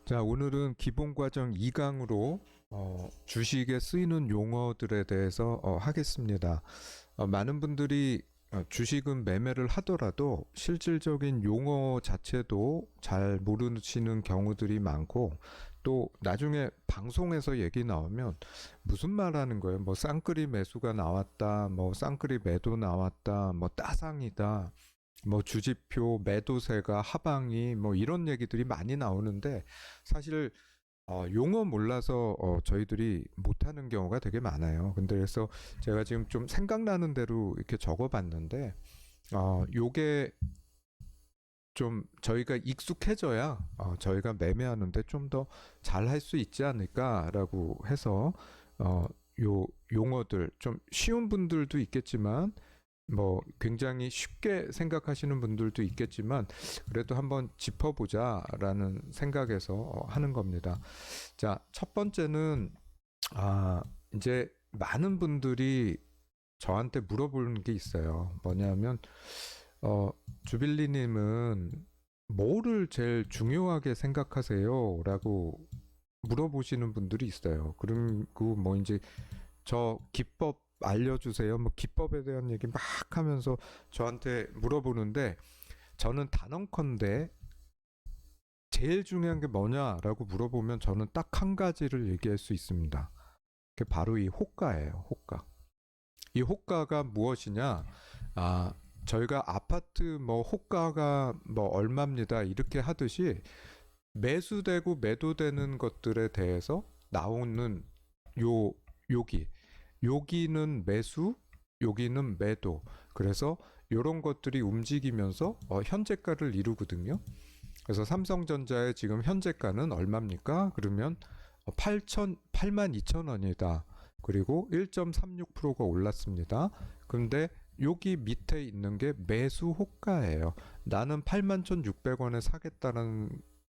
자, 오늘은 기본과정 2강으로 주식에 쓰이는 용어들에 대해서 하겠습니다. 많은 분들이 주식은 매매를 하더라도 실질적인 용어 자체도 잘 모르시는 경우들이 많고, 또 나중에 방송에서 얘기 나오면 무슨 말 하는 거예요? 뭐 쌍끌이 매수가 나왔다, 뭐 쌍끌이 매도 나왔다, 뭐 따상이다, 뭐 주지표 매도세가 하방이 뭐 이런 얘기들이 많이 나오는데, 사실 용어 몰라서 저희들이 못하는 경우가 되게 많아요. 근데 그래서 제가 지금 좀 생각나는 대로 이렇게 적어봤는데, 요게 좀 저희가 익숙해져야 저희가 매매하는데 좀 더 잘 할 수 있지 않을까라고 해서 요 용어들, 좀 쉬운 분들도 있겠지만 뭐 굉장히 쉽게 생각하시는 분들도 있겠지만 그래도 한번 짚어보자라는 생각에서 하는 겁니다. 자, 첫 번째는 이제 많은 분들이 저한테 물어보는 게 있어요. 뭐냐면 주빌리님은 뭐를 제일 중요하게 생각하세요? 라고 물어보시는 분들이 있어요. 그리고 뭐 이제 저 기법 알려주세요. 뭐 기법에 대한 얘기 막 하면서 저한테 물어보는데, 저는 단언컨대 제일 중요한 게 뭐냐라고 물어보면 저는 딱 한 가지를 얘기할 수 있습니다. 그게 바로 이 호가예요. 호가. 이 호가가 무엇이냐? 아, 저희가 아파트 뭐 호가가 뭐 얼마입니다 이렇게 하듯이 매수되고 매도되는 것들에 대해서 나오는 요 여기 여기는 매수, 여기는 매도. 그래서 이런 것들이 움직이면서 현재가를 이루거든요. 그래서 삼성전자의 지금 현재가는 얼마입니까? 그러면 8만 2천 원이다. 그리고 1.36%가 올랐습니다. 근데 여기 밑에 있는 게 매수 호가예요. 나는 8만 1,600원에 사겠다는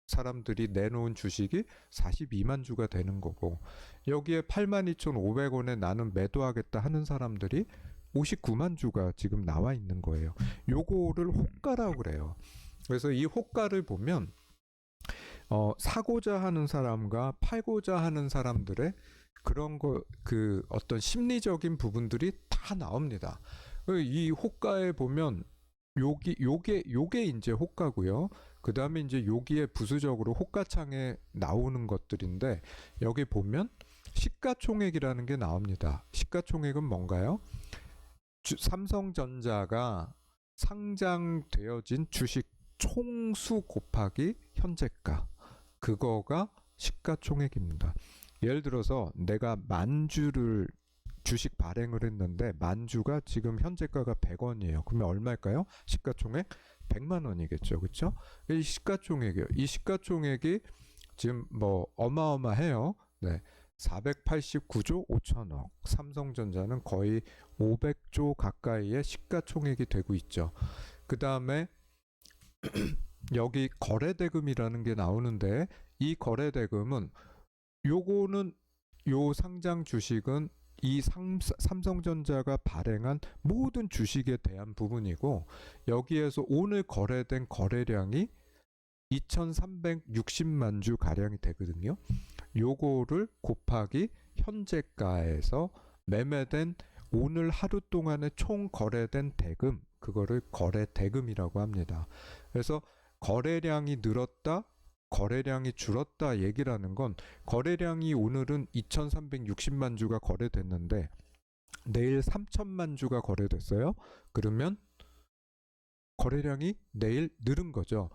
사람들이 내놓은 주식이 42만 주가 되는 거고, 여기에 82,500원에 나는 매도하겠다 하는 사람들이 59만 주가 지금 나와 있는 거예요. 요거를 호가라고 그래요. 그래서 이 호가를 보면 사고자 하는 사람과 팔고자 하는 사람들의 그런 거, 그 어떤 심리적인 부분들이 다 나옵니다. 이 호가에 보면 요게 이제 호가고요. 그 다음에 이제 여기에 부수적으로 호가창에 나오는 것들인데, 여기 보면 시가총액이라는 게 나옵니다. 시가총액은 뭔가요? 삼성전자가 상장되어진 주식 총수 곱하기 현재가, 그거가 시가총액입니다. 예를 들어서 내가 만주를 주식 발행을 했는데 만주가 지금 현재가가 100원이에요. 그러면 얼마일까요? 시가총액 100만 원이겠죠. 그렇죠? 이 시가총액이요. 이 시가총액이 지금 뭐 어마어마해요. 네. 489조 5천억. 삼성전자는 거의 500조 가까이의 시가총액이 되고 있죠. 그 다음에 여기 거래대금이라는 게 나오는데, 이 거래대금은 요거는 요 상장 주식은 이 삼성전자가 발행한 모든 주식에 대한 부분이고, 여기에서 오늘 거래된 거래량이 2,360만 주 가량이 되거든요. 요거를 곱하기 현재가에서 매매된 오늘 하루 동안에 총 거래된 대금, 그거를 거래 대금이라고 합니다. 그래서 거래량이 늘었다, 거래량이 줄었다 얘기라는 건, 거래량이 오늘은 2,360만 주가 거래됐는데 내일 3천만 주가 거래됐어요. 그러면 거래량이 내일 늘은 거죠.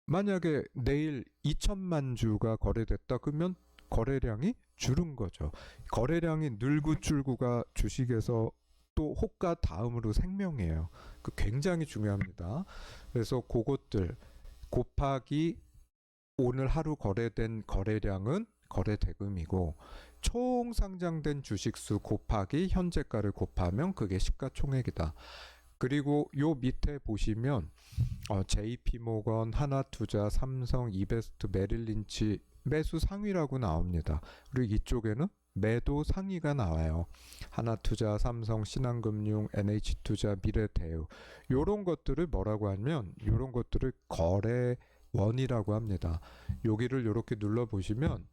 만약에 내일 2천만 주가 거래됐다 그러면 거래량이 줄은 거죠. 거래량이 늘고 줄고가 주식에서 또 호가 다음으로 생명이에요. 그 굉장히 중요합니다. 그래서 그것들 곱하기 오늘 하루 거래된 거래량은 거래대금이고, 총 상장된 주식수 곱하기 현재가를 곱하면 그게 시가총액이다. 그리고 요 밑에 보시면 JP모건, 하나투자, 삼성, 이베스트, 메릴린치 매수 상위라고 나옵니다. 그리고 이쪽에는 매도 상위가 나와요. 하나투자, 삼성, 신한금융, NH투자, 미래대우. 요런 것들을 뭐라고 하면, 요런 것들을 거래 원이라고 합니다. 여기를 이렇게 눌러 보시면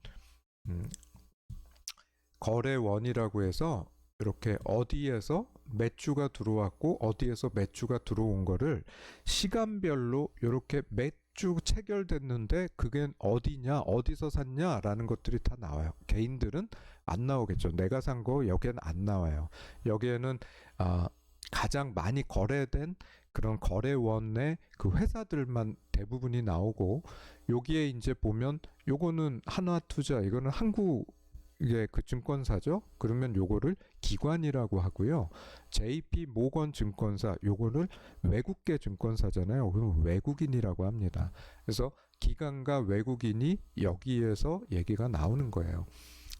거래원이라고 해서 이렇게 어디에서 매주가 들어왔고 어디에서 매주가 들어온 거를 시간별로 이렇게 매주 체결됐는데 그게 어디냐 어디서 샀냐라는 것들이 다 나와요. 개인들은 안 나오겠죠. 내가 산 거 여기에는 안 나와요. 여기에는 가장 많이 거래된 그런 거래원의 그 회사들만 대부분이 나오고, 여기에 이제 보면 요거는 한화투자, 이거는 한국 이게 그 증권사죠. 그러면 요거를 기관이라고 하고요. JP 모건 증권사, 요거를 외국계 증권사잖아요. 그럼 외국인이라고 합니다. 그래서 기관과 외국인이 여기에서 얘기가 나오는 거예요.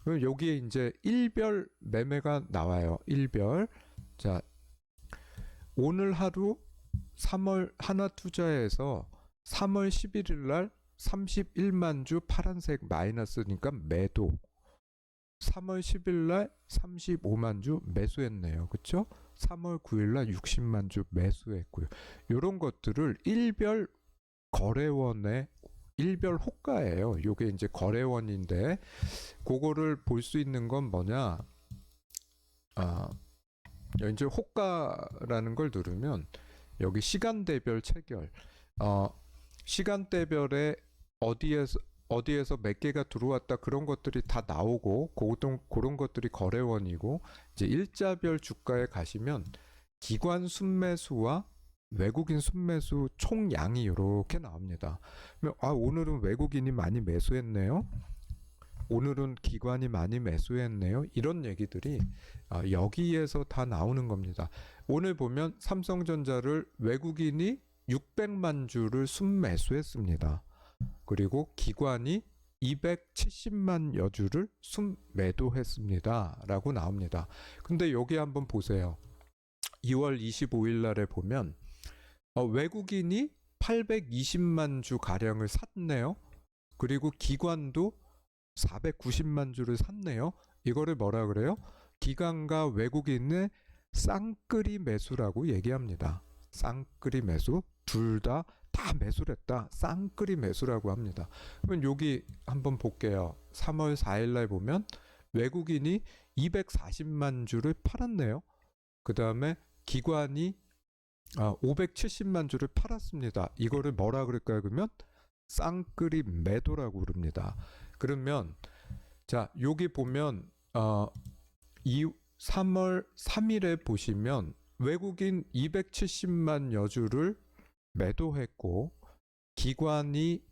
그럼 여기에 이제 일별 매매가 나와요. 일별. 자, 오늘 하루 3월 하나투자에서 3월 11일 날 31만 주 파란색 마이너스니까 매도. 3월 10일 날 35만 주 매수했네요. 그쵸? 3월 9일 날 60만 주 매수했고요. 이런 것들을 일별 거래원의 일별 호가예요. 요게 이제 거래원인데, 그거를 볼 수 있는 건 뭐냐? 이제 호가라는 걸 누르면 여기 시간대별 체결, 시간대별에 어디에서 몇 개가 들어왔다, 그런 것들이 다 나오고, 그런 것들이 거래원이고, 이제 일자별 주가에 가시면 기관 순매수와 외국인 순매수 총량이 이렇게 나옵니다. 오늘은 외국인이 많이 매수했네요. 오늘은 기관이 많이 매수했네요. 이런 얘기들이 여기에서 다 나오는 겁니다. 오늘 보면 삼성전자를 외국인이 600만 주를 순매수했습니다. 그리고 기관이 270만 여주를 순매도했습니다. 라고 나옵니다. 근데 여기 한번 보세요. 2월 25일 날에 보면 외국인이 820만 주 가량을 샀네요. 그리고 기관도 490만 주를 샀네요. 이거를 뭐라 그래요? 기관과 외국인의 쌍끌이 매수라고 얘기합니다. 쌍끌이 매수. 둘 다 매수를 했다. 쌍끌이 매수라고 합니다. 그러면 여기 한번 볼게요. 3월 4일 날 보면 외국인이 240만 주를 팔았네요. 그 다음에 기관이 570만 주를 팔았습니다. 이거를 뭐라 그럴까요? 그러면 쌍끌이 매도라고 그럽니다. 그러면 자, 여기 보면 3월 3일에 보시면 외국인 270만 여주를 매도했고 기관이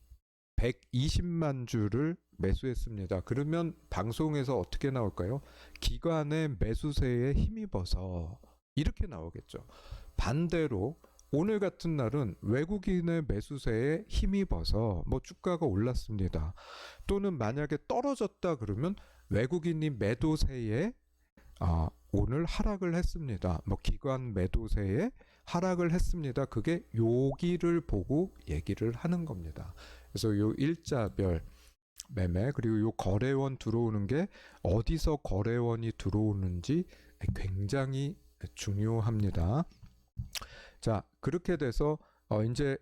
120만 주를 매수했습니다. 그러면 방송에서 어떻게 나올까요? 기관의 매수세에 힘입어서 이렇게 나오겠죠. 반대로 오늘 같은 날은 외국인의 매수세에 힘입어서 주가가 올랐습니다. 또는 만약에 떨어졌다 그러면 외국인이 매도세에 오늘 하락을 했습니다. 기관 매도세에 하락을 했습니다. 그게 여기를 보고 얘기를 하는 겁니다. 그래서 요 일자별 매매, 그리고 요 거래원 들어오는 게 어디서 거래원이 들어오는지 굉장히 중요합니다. 자, 그렇게 돼서 이제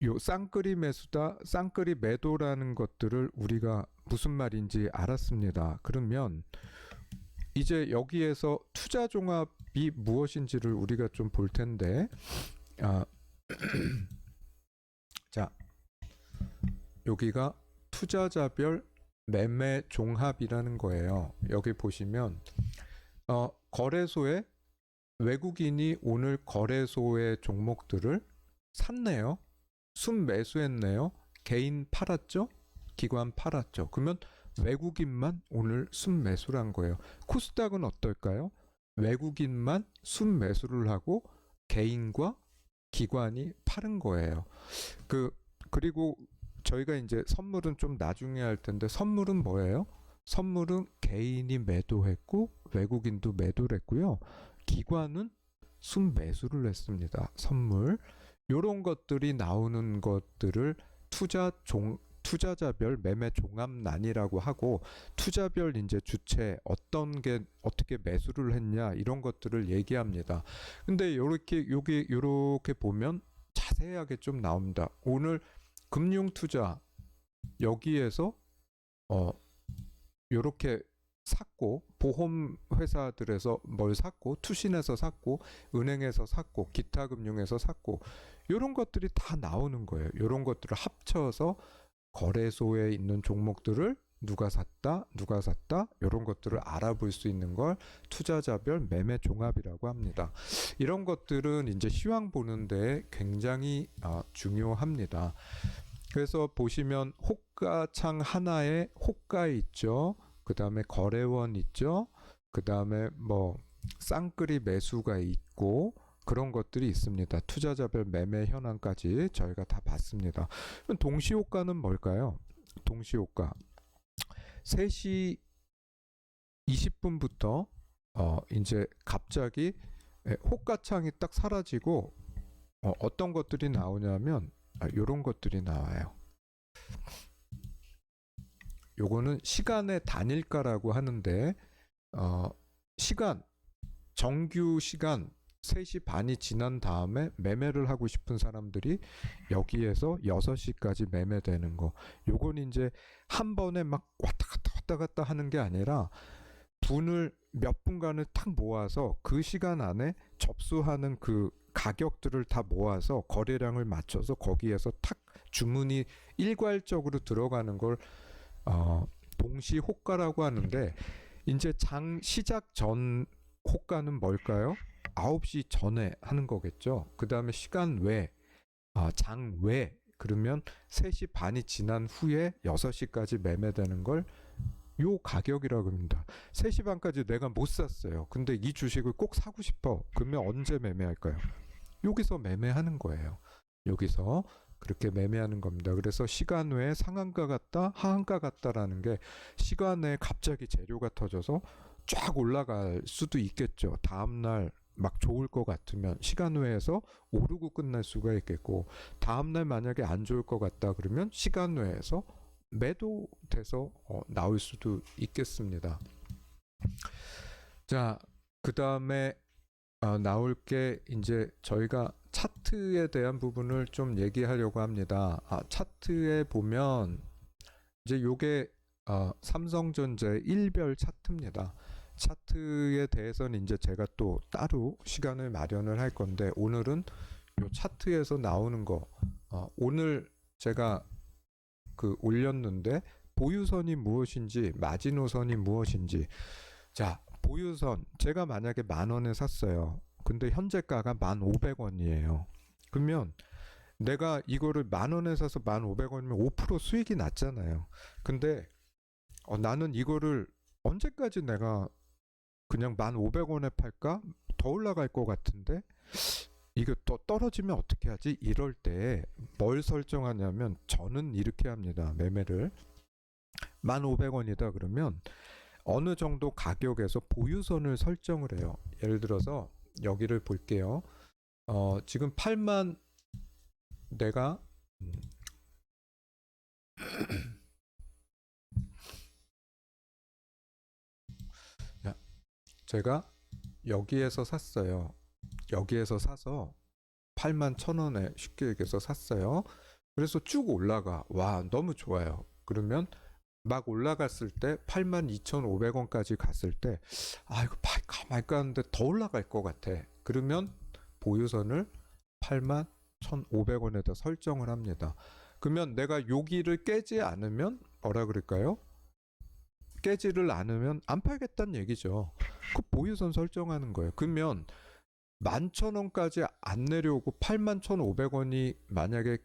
요 쌍끌이 매수다, 쌍끌이 매도라는 것들을 우리가 무슨 말인지 알았습니다. 그러면 이제 여기에서 투자 종합이 무엇인지를 우리가 좀 볼 텐데, 자, 여기가 투자자별 매매 종합이라는 거예요. 여기 보시면 거래소에 외국인이 오늘 거래소의 종목들을 샀네요. 순매수했네요. 개인 팔았죠? 기관 팔았죠. 그러면 외국인만 오늘 순매수를 한 거예요. 코스닥은 어떨까요? 외국인만 순매수를 하고 개인과 기관이 파는 거예요. 그리고 저희가 이제 선물은 좀 나중에 할 텐데, 선물은 뭐예요? 선물은 개인이 매도했고 외국인도 매도를 했고요. 기관은 순매수를 했습니다. 선물. 요런 것들이 나오는 것들을 투자자별 매매 종합란이라고 하고, 투자별 이제 주체 어떤 게 어떻게 매수를 했냐 이런 것들을 얘기합니다. 근데 요렇게 보면 자세하게 좀 나옵니다. 오늘 금융 투자 여기에서 요렇게 샀고, 보험 회사들에서 뭘 샀고, 투신에서 샀고, 은행에서 샀고, 기타 금융에서 샀고, 요런 것들이 다 나오는 거예요. 요런 것들을 합쳐서 거래소에 있는 종목들을 누가 샀다, 누가 샀다, 이런 것들을 알아볼 수 있는 걸 투자자별 매매 종합이라고 합니다. 이런 것들은 이제 시황 보는데 굉장히 중요합니다. 그래서 보시면 호가창 하나에 호가 있죠. 그 다음에 거래원 있죠. 그 다음에 뭐 쌍끌이 매수가 있고 그런 것들이 있습니다. 투자자별 매매 현황까지 저희가 다 봤습니다. 동시호가는 뭘까요? 동시호가 3시 20분부터 이제 갑자기 호가창이 딱 사라지고 어떤 것들이 나오냐면 이런 것들이 나와요. 요거는 시간의 단일가라고 하는데 시간 정규 시간 3시 반이 지난 다음에 매매를 하고 싶은 사람들이 여기에서 6시까지 매매되는 거. 요건 이제 한 번에 막 왔다 갔다 하는 게 아니라 분을 몇 분간을 탁 모아서 그 시간 안에 접수하는 그 가격들을 다 모아서 거래량을 맞춰서 거기에서 탁 주문이 일괄적으로 들어가는 걸 동시 호가라고 하는데, 이제 장 시작 전 호가는 뭘까요? 9시 전에 하는 거겠죠. 그 다음에 시간 외, 장 외, 그러면 3시 반이 지난 후에 6시까지 매매되는 걸 요 가격이라고 합니다. 3시 반까지 내가 못 샀어요. 근데 이 주식을 꼭 사고 싶어. 그러면 언제 매매할까요? 여기서 매매하는 거예요. 여기서 그렇게 매매하는 겁니다. 그래서 시간 외에 상한가 같다, 하한가 같다라는 게 시간 외에 갑자기 재료가 터져서 쫙 올라갈 수도 있겠죠. 다음날 막 좋을 것 같으면 시간 외에서 오르고 끝날 수가 있겠고, 다음날 만약에 안 좋을 것 같다 그러면 시간 외에서 매도돼서 나올 수도 있겠습니다. 자, 그 다음에 나올 게 이제 저희가 차트에 대한 부분을 좀 얘기하려고 합니다. 차트에 보면 이제 요게 삼성전자의 일별 차트입니다. 차트에 대해서는 이제 제가 또 따로 시간을 마련을 할 건데, 오늘은 요 차트에서 나오는 거 오늘 제가 올렸는데, 보유선이 무엇인지 마지노선이 무엇인지. 자, 보유선 제가 만약에 10,000원에 샀어요. 근데 현재가가 1,500원이에요. 그러면 내가 이거를 10,000원에 사서 1,500원이면 5% 수익이 났잖아요. 근데 나는 이거를 언제까지 내가 그냥 1,500원에 팔까? 더 올라갈 것 같은데 이거 또 떨어지면 어떻게 하지? 이럴 때 뭘 설정하냐면, 저는 이렇게 합니다. 매매를 1,500원이다 그러면 어느 정도 가격에서 보유선을 설정을 해요. 예를 들어서 여기를 볼게요. 지금 8만 내가 제가 여기에서 샀어요. 여기에서 사서 81,000원에 쉽게 얘기해서 샀어요. 그래서 쭉 올라가. 와, 너무 좋아요. 그러면 막 올라갔을 때 82,500원까지 갔을 때 이거 팔까 말까 하는데 더 올라갈 것 같아. 그러면 보유선을 81,500원에다 설정을 합니다. 그러면 내가 여기를 깨지 않으면 뭐라 그럴까요? 깨지를 않으면 안 팔겠다는 얘기죠. 그 보유선 설정하는 거예요. 그러면 11,000원까지 안 내려오고 81,500원이 만약에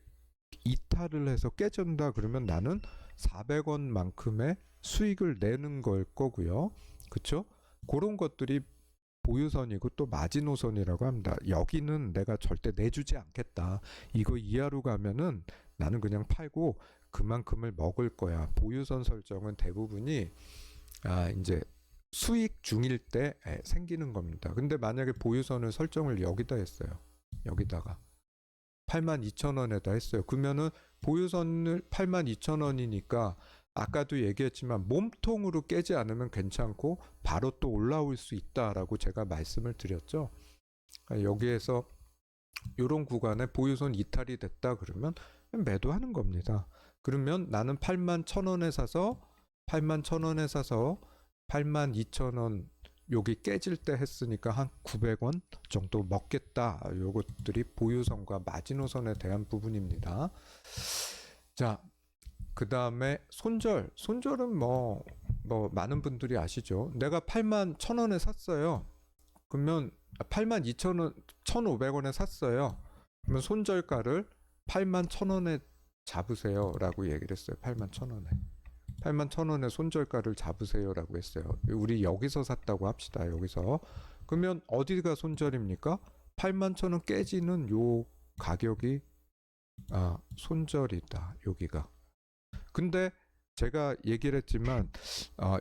이탈을 해서 깨진다 그러면 나는 400원만큼의 수익을 내는 걸 거고요. 그쵸? 그런 것들이 보유선이고 또 마지노선이라고 합니다. 여기는 내가 절대 내주지 않겠다. 이거 이하로 가면은 나는 그냥 팔고 그만큼을 먹을 거야. 보유선 설정은 대부분이 이제 수익 중일 때 생기는 겁니다. 근데 만약에 보유선을 설정을 여기다 했어요. 여기다가 82,000원에다 했어요. 그러면은 보유선을 82,000원이니까 아까도 얘기했지만 몸통으로 깨지 않으면 괜찮고 바로 또 올라올 수 있다라고 제가 말씀을 드렸죠. 여기에서 이런 구간에 보유선 이탈이 됐다 그러면 매도하는 겁니다. 그러면 나는 8만 1,000원에 사서 8만 1,000원에 사서 8만 2,000원 여기 깨질 때 했으니까 한 900원 정도 먹겠다. 요것들이 보유선과 마지노선에 대한 부분입니다. 자, 그 다음에 손절은 뭐 많은 분들이 아시죠. 내가 8만 1,000원에 샀어요. 그러면 8만 2,000원 1,500원에 샀어요. 그러면 손절가를 8만 1,000원에 잡으세요 라고 얘기를 했어요. 8만 1,000원에 8만 1,000원에 손절가를 잡으세요 라고 했어요. 우리 여기서 샀다고 합시다. 여기서. 그러면 어디가 손절입니까? 8만 1,000원 깨지는 요 가격이 손절이다. 여기가. 근데 제가 얘기를 했지만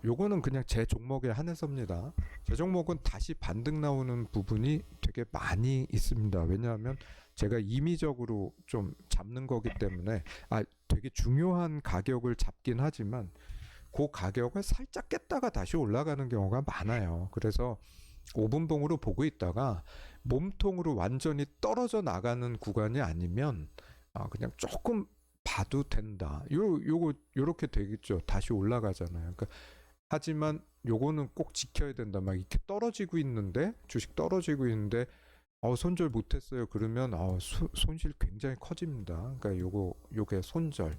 요거는 그냥 제 종목에 한해서입니다. 제 종목은 다시 반등 나오는 부분이 되게 많이 있습니다. 왜냐하면 제가 임의적으로 좀 잡는 거기 때문에 되게 중요한 가격을 잡긴 하지만 그 가격을 살짝 깼다가 다시 올라가는 경우가 많아요. 그래서 5분봉으로 보고 있다가 몸통으로 완전히 떨어져 나가는 구간이 아니면 그냥 조금 봐도 된다. 요렇게 되겠죠. 다시 올라가잖아요. 그러니까 하지만 요거는 꼭 지켜야 된다. 막 이렇게 떨어지고 있는데 주식 떨어지고 있는데 손절 못했어요. 그러면 손실 굉장히 커집니다. 그러니까 요게 손절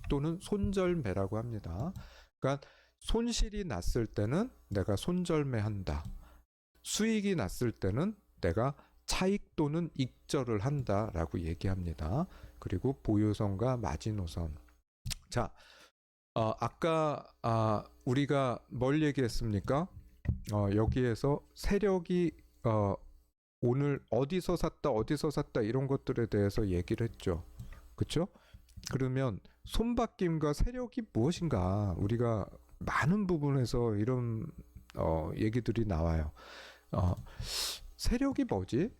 또는 손절매라고 합니다. 그러니까 손실이 났을 때는 내가 손절매한다. 수익이 났을 때는 내가 차익 또는 익절을 한다라고 얘기합니다. 그리고 보유선과 마지노선. 자, 아까 우리가 뭘 얘기했습니까? 여기에서 세력이 오늘 어디서 샀다 이런 것들에 대해서 얘기를 했죠. 그렇죠? 그러면 손바뀜과 세력이 무엇인가? 우리가 많은 부분에서 이런 얘기들이 나와요. 세력이 뭐지?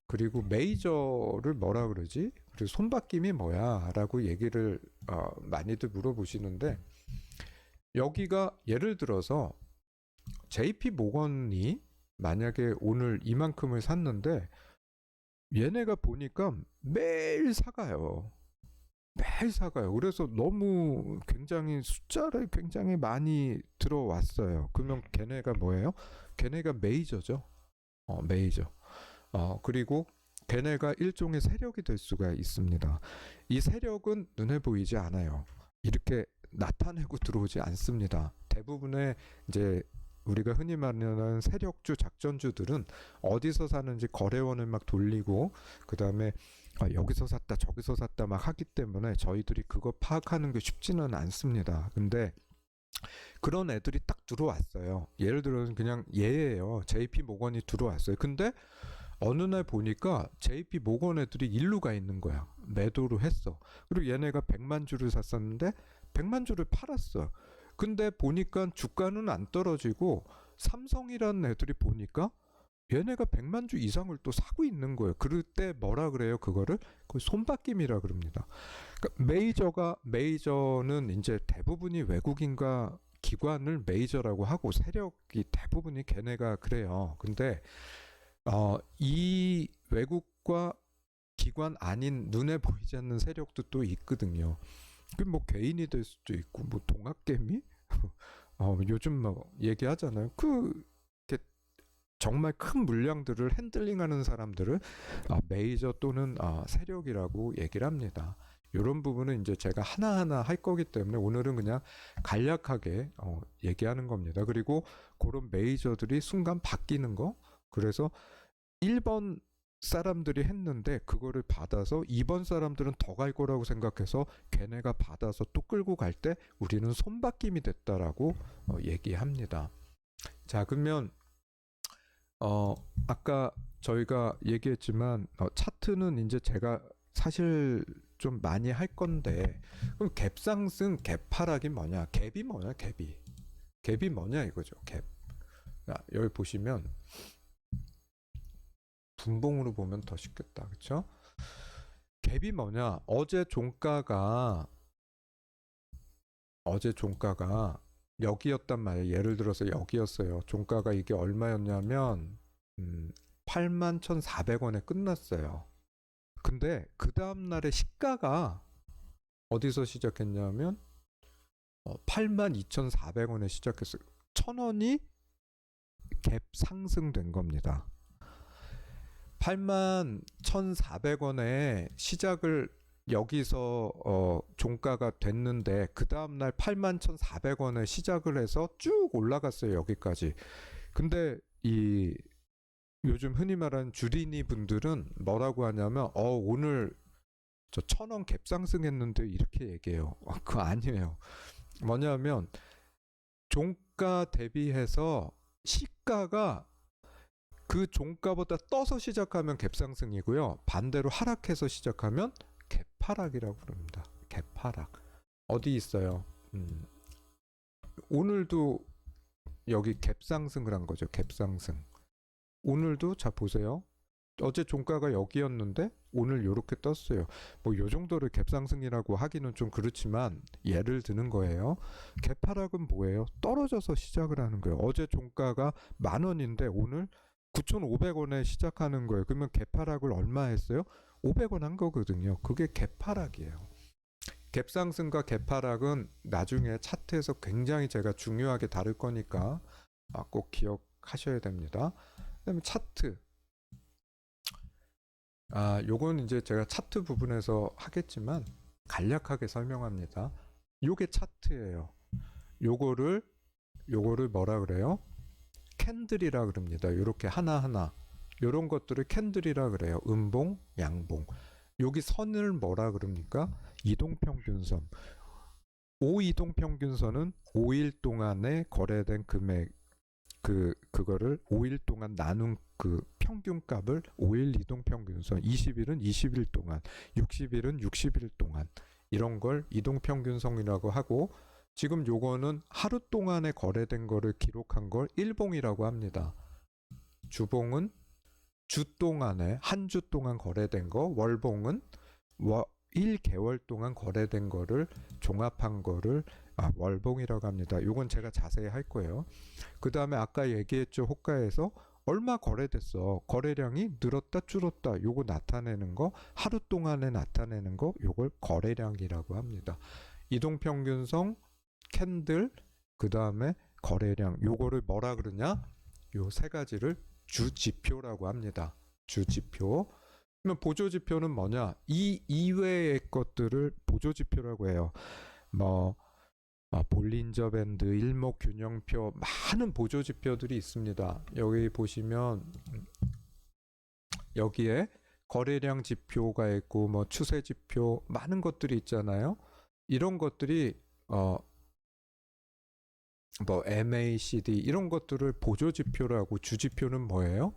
그리고 메이저를 뭐라 그러지? 그리고 손바뀜이 뭐야? 라고 얘기를 많이들 물어보시는데 여기가 예를 들어서 JP 모건이 만약에 오늘 이만큼을 샀는데 얘네가 보니까 매일 사가요. 매일 사가요. 그래서 너무 굉장히 숫자를 굉장히 많이 들어왔어요. 그러면 걔네가 뭐예요? 걔네가 메이저죠. 메이저. 그리고 걔네가 일종의 세력이 될 수가 있습니다. 이 세력은 눈에 보이지 않아요. 이렇게 나타내고 들어오지 않습니다. 대부분의 이제 우리가 흔히 말하는 세력주 작전주들은 어디서 사는지 거래원을 막 돌리고 그 다음에 여기서 샀다 저기서 샀다 막 하기 때문에 저희들이 그거 파악하는 게 쉽지는 않습니다. 근데 그런 애들이 딱 들어왔어요. 예를 들어서 그냥 얘예요. JP 모건이 들어왔어요. 근데 어느 날 보니까 JP 모건 애들이 일루 가 있는 거야. 매도를 했어. 그리고 얘네가 100만 주를 샀었는데 100만 주를 팔았어. 근데 보니까 주가는 안 떨어지고 삼성이라는 애들이 보니까 얘네가 100만 주 이상을 또 사고 있는 거예요. 그럴 때 뭐라 그래요? 그거를 손바뀜이라 그럽니다. 그러니까 메이저는 이제 대부분이 외국인과 기관을 메이저라고 하고 세력이 대부분이 걔네가 그래요. 근데 이 외국과 기관 아닌 눈에 보이지 않는 세력도 또 있거든요. 그 뭐 개인이 될 수도 있고 뭐 동학개미 요즘 뭐 얘기하잖아요. 정말 큰 물량들을 핸들링하는 사람들을 메이저 또는 세력이라고 얘기를 합니다. 이런 부분은 이제 제가 하나하나 할 거기 때문에 오늘은 그냥 간략하게 얘기하는 겁니다. 그리고 그런 메이저들이 순간 바뀌는 거. 그래서 1번 사람들이 했는데 그거를 받아서 2번 사람들은 더 갈 거라고 생각해서 걔네가 받아서 또 끌고 갈 때 우리는 손바뀜이 됐다라고 얘기합니다. 자, 그러면 아까 저희가 얘기했지만 차트는 이제 제가 사실 좀 많이 할 건데 그럼 갭상승, 갭하락이 뭐냐? 갭이 뭐냐? 갭이 뭐냐 이거죠. 갭. 자, 여기 보시면 분봉으로 보면 더 쉽겠다. 그렇죠? 갭이 뭐냐? 어제 종가가 여기였단 말이에요. 예를 들어서 여기였어요. 종가가 이게 얼마였냐면 81,400원에 끝났어요. 근데 그 다음 날에 시가가 어디서 시작했냐면 82,400원에 시작했어요. 1,000원이 갭 상승된 겁니다. 81,400원에 시작을 여기서 종가가 됐는데 그 다음날 81,400원에 시작을 해서 쭉 올라갔어요. 여기까지. 근데 이 요즘 흔히 말하는 주린이 분들은 뭐라고 하냐면 오늘 저 1,000원 갭 상승했는데 이렇게 얘기해요. 그거 아니에요. 뭐냐면 종가 대비해서 시가가 그 종가보다 떠서 시작하면 갭상승이고요. 반대로 하락해서 시작하면 갭하락이라고 부릅니다. 갭하락. 어디 있어요? 오늘도 여기 갭상승을 한 거죠. 갭상승. 오늘도 자 보세요. 어제 종가가 여기였는데 오늘 요렇게 떴어요. 뭐 요 정도를 갭상승이라고 하기는 좀 그렇지만 예를 드는 거예요. 갭하락은 뭐예요? 떨어져서 시작을 하는 거예요. 어제 종가가 10,000원인데 오늘 9,500원에 시작하는 거예요. 그러면 갭하락을 얼마 했어요? 500원 한 거거든요. 그게 갭하락이에요. 갭상승과 갭하락은 나중에 차트에서 굉장히 제가 중요하게 다룰 거니까 꼭 기억하셔야 됩니다. 그다음에 차트. 요건 이제 제가 차트 부분에서 하겠지만 간략하게 설명합니다. 요게 차트예요. 요거를 뭐라 그래요? 캔들이라 그럽니다. 요렇게 하나하나 요런 것들을 캔들이라 그래요. 음봉, 양봉. 여기 선을 뭐라 그럽니까? 이동평균선. 5이동평균선은 5일 동안에 거래된 금액 그거를 5일 동안 나눈 그 평균값을 5일 이동평균선, 20일은 20일 동안, 60일은 60일 동안 이런 걸 이동평균선이라고 하고 지금 요거는 하루 동안에 거래된 거를 기록한 걸 일봉이라고 합니다. 주봉은 주 동안에 한 주 동안 거래된 거, 월봉은 1개월 동안 거래된 거를 종합한 거를 월봉이라고 합니다. 요건 제가 자세히 할 거예요. 그 다음에 아까 얘기했죠. 호가에서 얼마 거래됐어. 거래량이 늘었다 줄었다. 요거 나타내는 거, 하루 동안에 나타내는 거, 요걸 거래량이라고 합니다. 이동평균선, 캔들, 그 다음에 거래량. 요거를 뭐라 그러냐? 요 세 가지를 주지표라고 합니다. 주지표. 그러면 보조지표는 뭐냐? 이 이외의 것들을 보조지표라고 해요. 뭐 볼린저 밴드, 일목균형표, 많은 보조지표들이 있습니다. 여기 보시면 여기에 거래량 지표가 있고 뭐 추세지표 많은 것들이 있잖아요. 이런 것들이 뭐 MACD 이런 것들을 보조지표라고, 주지표는 뭐예요?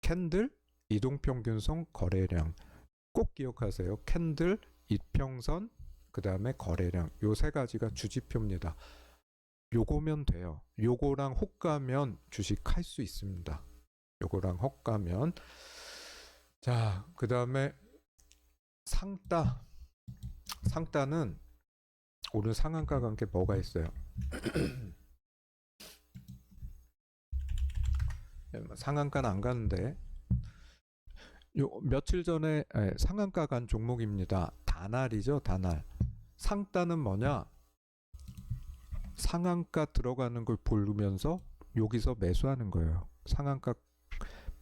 캔들, 이동평균선, 거래량. 꼭 기억하세요. 캔들, 이평선, 그 다음에 거래량. 요 세 가지가 주지표입니다. 요거면 돼요. 요거랑 호가면 주식할 수 있습니다. 요거랑 호가면. 자, 그 다음에 상따. 상따는 오늘 상한가가 함께 뭐가 있어요? 상한가는 안 가는데 요 며칠 전에 상한가 간 종목입니다. 다날이죠. 다날. 상따는 뭐냐? 상한가 들어가는 걸 보면서 여기서 매수하는 거예요. 상한가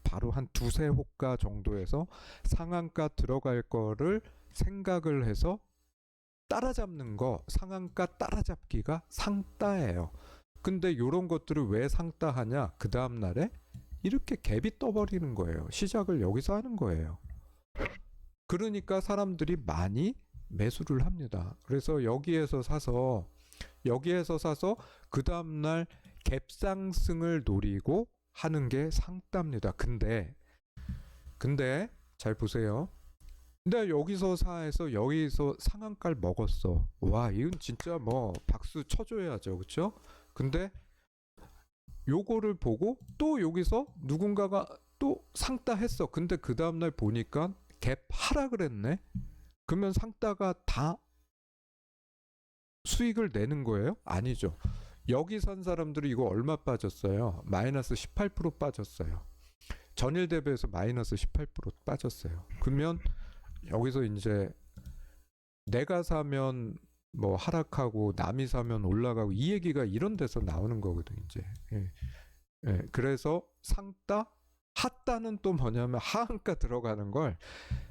바로 한 두세 호가 정도에서 상한가 들어갈 거를 생각을 해서 따라잡는 거, 상한가 따라잡기가 상따예요. 근데 이런 것들을 왜 상따하냐? 그 다음 날에 이렇게 갭이 떠버리는 거예요. 시작을 여기서 하는 거예요. 그러니까 사람들이 많이 매수를 합니다. 그래서 여기에서 사서 그 다음날 갭상승을 노리고 하는 게 상따입니다. 근데 잘 보세요. 근데 여기서 사해서 여기서 상한가를 먹었어. 와, 이건 진짜 뭐 박수 쳐줘야죠. 그쵸? 근데 요거를 보고 또 여기서 누군가가 또 상따했어. 근데 그 다음날 보니까 갭 하락을 했네. 그러면 상따가 다 수익을 내는 거예요? 아니죠. 여기 산 사람들이 이거 얼마 빠졌어요? 마이너스 18% 빠졌어요. 전일 대비해서 마이너스 18% 빠졌어요. 그러면 여기서 이제 내가 사면 뭐 하락하고 남이 사면 올라가고 이 얘기가 이런 데서 나오는 거거든 이제. 예. 예. 그래서 상따 핫따는 또 뭐냐면 하한가 들어가는 걸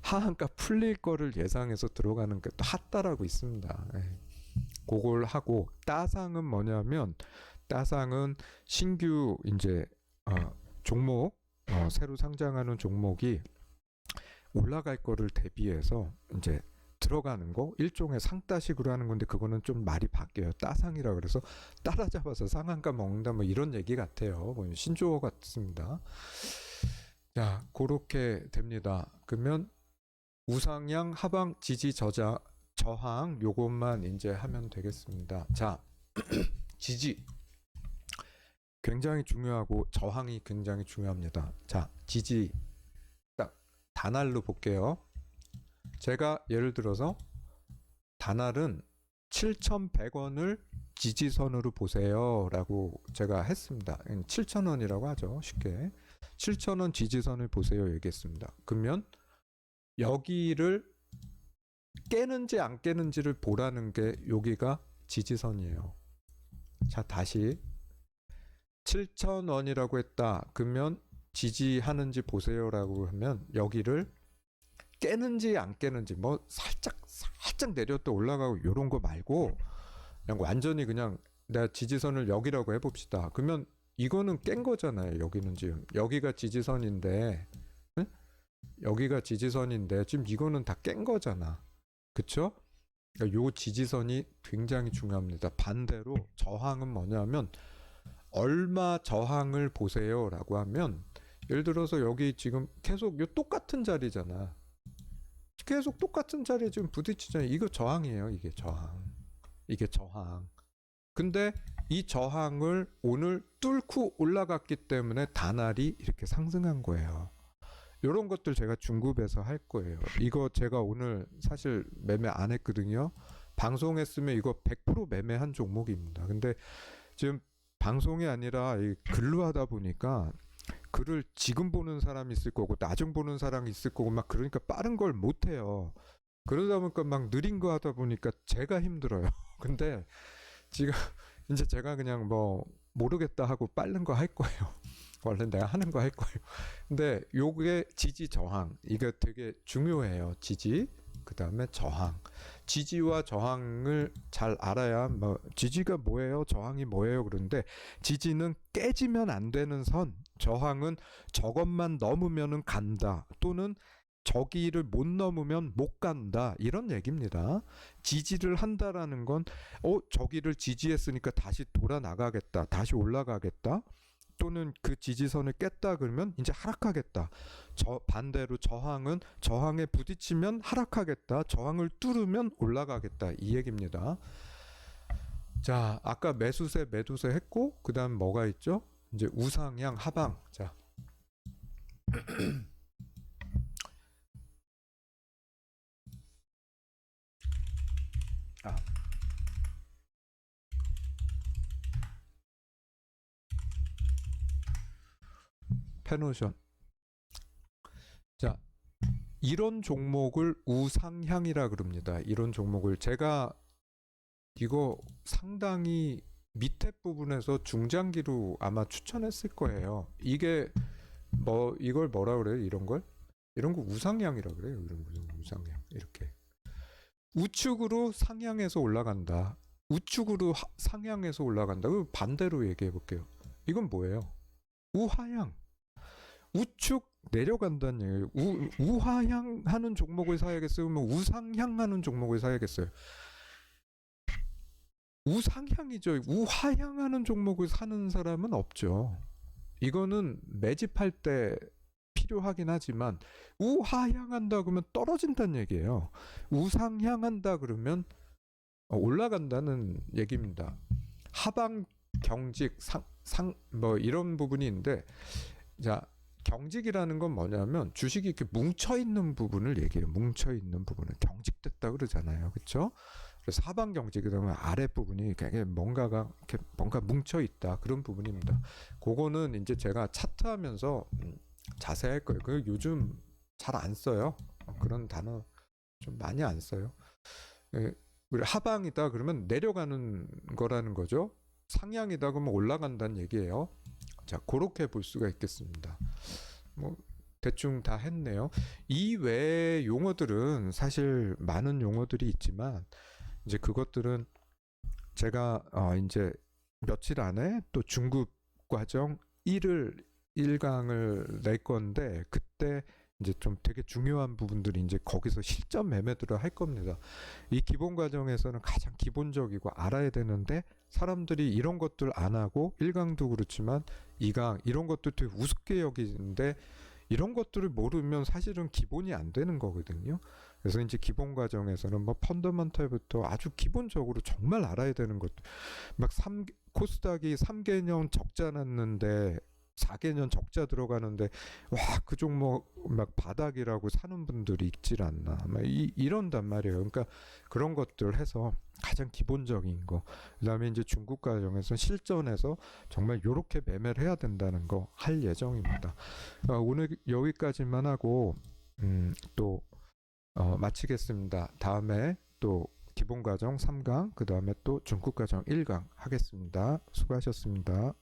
하한가 풀릴 거를 예상해서 들어가는 게 또 핫따라고 있습니다. 예. 그걸 하고 따상은 뭐냐면 따상은 신규 이제 종목 새로 상장하는 종목이 올라갈 거를 대비해서 이제 들어가는 거 일종의 상따식으로 하는 건데 그거는 좀 말이 바뀌어요. 따상이라 그래서 따라잡아서 상한가 먹는다 뭐 이런 얘기 같아요. 뭐 신조어 같습니다. 자, 그렇게 됩니다. 그러면 우상향, 하방, 지지, 저항 요것만 이제 하면 되겠습니다. 자, 지지 굉장히 중요하고 저항이 굉장히 중요합니다. 자, 지지 딱 단알로 볼게요. 제가 예를 들어서 단알은 7,100원을 지지선으로 보세요 라고 제가 했습니다. 7,000원이라고 하죠. 쉽게 7,000원 지지선을 보세요 얘기했습니다. 그러면 여기를 깨는지 안 깨는지를 보라는 게 여기가 지지선이에요. 자, 다시 7,000원이라고 했다. 그러면 지지하는지 보세요라고 하면 여기를 깨는지 안 깨는지 뭐 살짝 내렸다 올라가고 이런 거 말고 그냥 완전히 그냥 내가 지지선을 여기라고 해봅시다. 그러면 이거는 깬 거잖아요. 여기는 지금 여기가 지지선인데 응? 여기가 지지선인데 지금 이거는 다 깬 거잖아. 그쵸? 그러니까 요 지지선이 굉장히 중요합니다. 반대로 저항은 뭐냐면 얼마 저항을 보세요라고 하면 예를 들어서 여기 지금 계속 요 똑같은 자리잖아. 계속 똑같은 자리에 지금 부딪히잖아요. 이거 저항이에요. 이게 저항. 이게 저항. 근데 이 저항을 오늘 뚫고 올라갔기 때문에 단알이 이렇게 상승한 거예요. 이런 것들 제가 중급에서 할 거예요. 이거 제가 오늘 사실 매매 안 했거든요. 방송했으면 이거 100% 매매한 종목입니다. 근데 지금 방송이 아니라 글로 하다 보니까 글을 지금 보는 사람이 있을 거고 나중 보는 사람이 있을 거고 막 그러니까 빠른 걸 못 해요. 그러다 보니까 막 느린 거 하다 보니까 제가 힘들어요. 근데 지금 이제 제가 그냥 뭐 모르겠다 하고 빠른 거 할 거예요. 원래 내가 하는 거 할 거예요. 근데 요게 지지 저항 이게 되게 중요해요. 지지 그 다음에 저항. 지지와 저항을 잘 알아야 뭐 지지가 뭐예요? 저항이 뭐예요? 그런데 지지는 깨지면 안 되는 선, 저항은 저것만 넘으면은 간다. 또는 저기를 못 넘으면 못 간다. 이런 얘기입니다. 지지를 한다라는 건 저기를 지지했으니까 다시 돌아 나가겠다. 다시 올라가겠다. 또는 그 지지선을 깼다 그러면 이제 하락하겠다. 반대로 저항은 저항에 부딪히면 하락하겠다. 저항을 뚫으면 올라가겠다. 이 얘기입니다. 자, 아까 매수세 매도세 했고 그다음 뭐가 있죠? 이제 우상향 하방. 자. 페노션. 자, 이런 종목을 우상향이라 그럽니다. 이런 종목을 제가 이거 상당히 밑에 부분에서 중장기로 아마 추천했을 거예요. 이게 뭐 이걸 뭐라 그래요? 이런 걸? 이런 거 우상향이라 그래요. 이런 거 우상향 이렇게 우측으로 상향해서 올라간다. 우측으로 상향해서 올라간다. 그 반대로 얘기해 볼게요. 이건 뭐예요? 우하향. 우측 내려간다는 얘기예요. 우하향 하는 종목을 사야겠어요? 우상향 하는 종목을 사야겠어요? 우상향이죠. 우하향 하는 종목을 사는 사람은 없죠. 이거는 매집할 때 필요하긴 하지만 우하향한다 그러면 떨어진다는 얘기예요. 우상향한다 그러면 올라간다는 얘기입니다. 하방 경직 뭐 이런 부분이 있는데 자 경직이라는 건 뭐냐면 주식이 이렇게 뭉쳐 있는 부분을 얘기해요. 뭉쳐 있는 부분을 경직됐다 그러잖아요. 그렇죠? 그래서 하방 경직이 되면 아래 부분이 뭔가 뭉쳐 있다 그런 부분입니다. 그거는 이제 제가 차트하면서 자세히 할 거예요. 그 요즘 잘 안 써요. 그런 단어 좀 많이 안 써요. 예, 그리고 하방이다 그러면 내려가는 거라는 거죠. 상향이다 그러면 올라간다는 얘기예요. 자, 그렇게 볼 수가 있겠습니다. 뭐 대충 다 했네요. 이 외의 용어들은 사실 많은 용어들이 있지만 이제 그것들은 제가 이제 며칠 안에 또 중급 과정 1강을 낼 건데 그때 이제 좀 되게 중요한 부분들이 이제 거기서 실전 매매들을 할 겁니다. 이 기본 과정에서는 가장 기본적이고 알아야 되는데 사람들이 이런 것들 안 하고 1강도 그렇지만 2강 이런 것들 되게 우습게 여기는데 이런 것들을 모르면 사실은 기본이 안 되는 거거든요. 그래서 이제 기본 과정에서는 뭐 펀더먼털부터 아주 기본적으로 정말 알아야 되는 것, 막 코스닥이 3개년 적자 났는데 4개년 적자 들어가는데 와 그 종목 막 바닥이라고 사는 분들이 있질 않나 막 이런단 말이에요. 그러니까 그런 것들 해서 가장 기본적인 거, 그다음에 이제 중국 과정에서 실전에서 정말 요렇게 매매를 해야 된다는 거 할 예정입니다. 오늘 여기까지만 하고 또 마치겠습니다. 다음에 또 기본 과정 3강, 그 다음에 또 중국 과정 1강 하겠습니다. 수고하셨습니다.